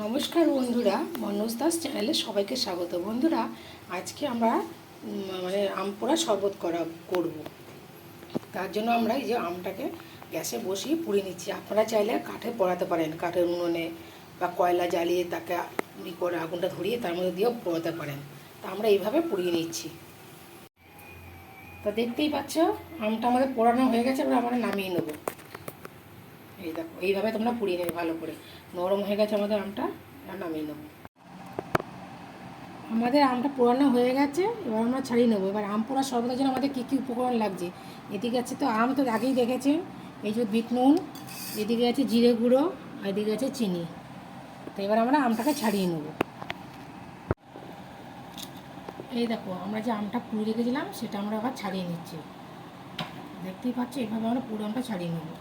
নমস্কার বন্ধুরা, মনোজ দাস চ্যানেলে সবাইকে স্বাগত। বন্ধুরা, আজকে আমরা আম পোড়া শরবত করব। তার জন্য আমরা এই যে আমটাকে গ্যাসে বসিয়ে পুড়িয়ে নিচ্ছি। আপনারা চাইলে কাঠে পোড়াতে পারেন, কাঠের উনুনে বা কয়লা জ্বালিয়ে তাকে করে আগুনটা ধরিয়ে তার মধ্যে দিয়েও পোড়াতে পারেন। তা আমরা এইভাবে পুড়িয়ে নিচ্ছি। তো দেখতেই পাচ্ছ, আমটা আমাদের পোড়ানো হয়ে গেছে। আমরা নামিয়ে নেবো। এই দেখো, এইভাবে তোমরা পুড়িয়ে নেবে ভালো করে। নরম হয়ে গেছে আমাদের আমটা, নামিয়ে নেবো। আমাদের আমটা পোড়ানো হয়ে গেছে, এবার আমরা ছাড়িয়ে নেবো। এবার আম পোড়া শরবতের জন্য আমাদের কী কী উপকরণ লাগছে এদিকে আছে। তো আম তো আগেই দেখেছেন, এই যে বিট নুন, এদিকে আছে জিরে গুঁড়ো, আর এদিকে আছে চিনি। তো এবার আমরা আমটাকে ছাড়িয়ে নেবো। এই দেখো, আমরা যে আমটা পুড়িয়ে রেখেছিলাম সেটা আমরা আবার ছাড়িয়ে নিচ্ছি। দেখতেই পাচ্ছি, এইভাবে আমরা পুরো আমটা ছাড়িয়ে নেবো।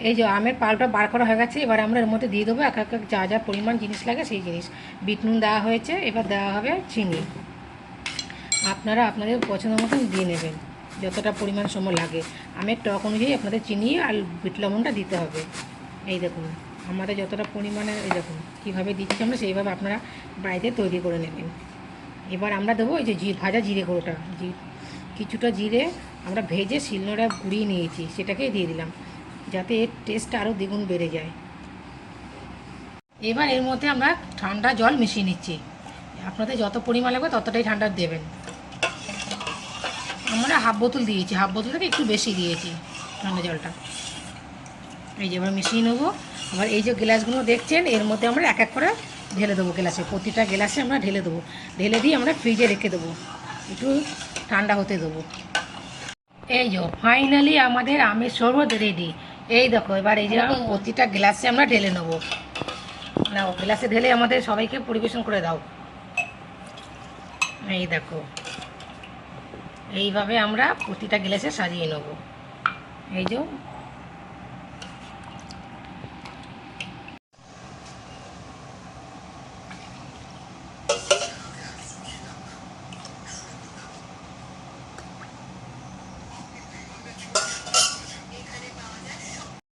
এই যে আমের পালটা বার করা হয়ে গেছে। এবার আমরা এর মধ্যে দিয়ে দেবো এক এক যা যা পরিমাণ জিনিস লাগে সেই জিনিস। বিট নুন দেওয়া হয়েছে, এবার দেওয়া হবে চিনি। আপনারা আপনাদের পছন্দ মতন দিয়ে নেবেন, যতটা পরিমাণ সময় লাগে। আমের টক অনুযায়ী আপনাদের চিনি আর বিট লবণটা দিতে হবে। এই দেখুন, আমাদের যতটা পরিমাণে, এই দেখুন কীভাবে দিচ্ছি আমরা, সেইভাবে আপনারা বাড়িতে তৈরি করে নেবেন। এবার আমরা দেবো এই যে ভাজা জিরে গুঁড়োটা। কিছুটা জিরে আমরা ভেজে শিলনোড়ায় গুঁড়িয়ে নিয়েছি, সেটাকেই দিয়ে দিলাম, যাতে এর টেস্টটা আরও দ্বিগুণ বেড়ে যায়। এবার এর মধ্যে আমরা ঠান্ডা জল মিশিয়ে নিচ্ছি। আপনাদের যত পরিমাণ লাগবে ততটাই ঠান্ডা দেবেন। আমরা হাফ বোতল দিয়েছি, হাফ বোতল থেকে একটু বেশি দিয়েছি ঠান্ডা জলটা। এই যে এবার মিশিয়ে নেবো। আবার এই যে গ্লাসগুলো দেখছেন, এর মধ্যে আমরা এক এক করে ঢেলে দেবো গ্লাসে। প্রতিটা গ্লাসে আমরা ঢেলে দেবো। ঢেলে দিয়ে আমরা ফ্রিজে রেখে দেবো, একটু ঠান্ডা হতে দেবো। এই যে ফাইনালি আমাদের আমের শরবত রেডি। এই দেখো, এবার এই যে প্রতিটা গ্লাসে আমরা ঢেলে নেবো। নাও, গ্লাসে ঢেলে আমাদের সবাইকে পরিবেশন করে দাও। এই দেখো, এইভাবে আমরা প্রতিটা গ্লাসে সাজিয়ে নেব। এই যে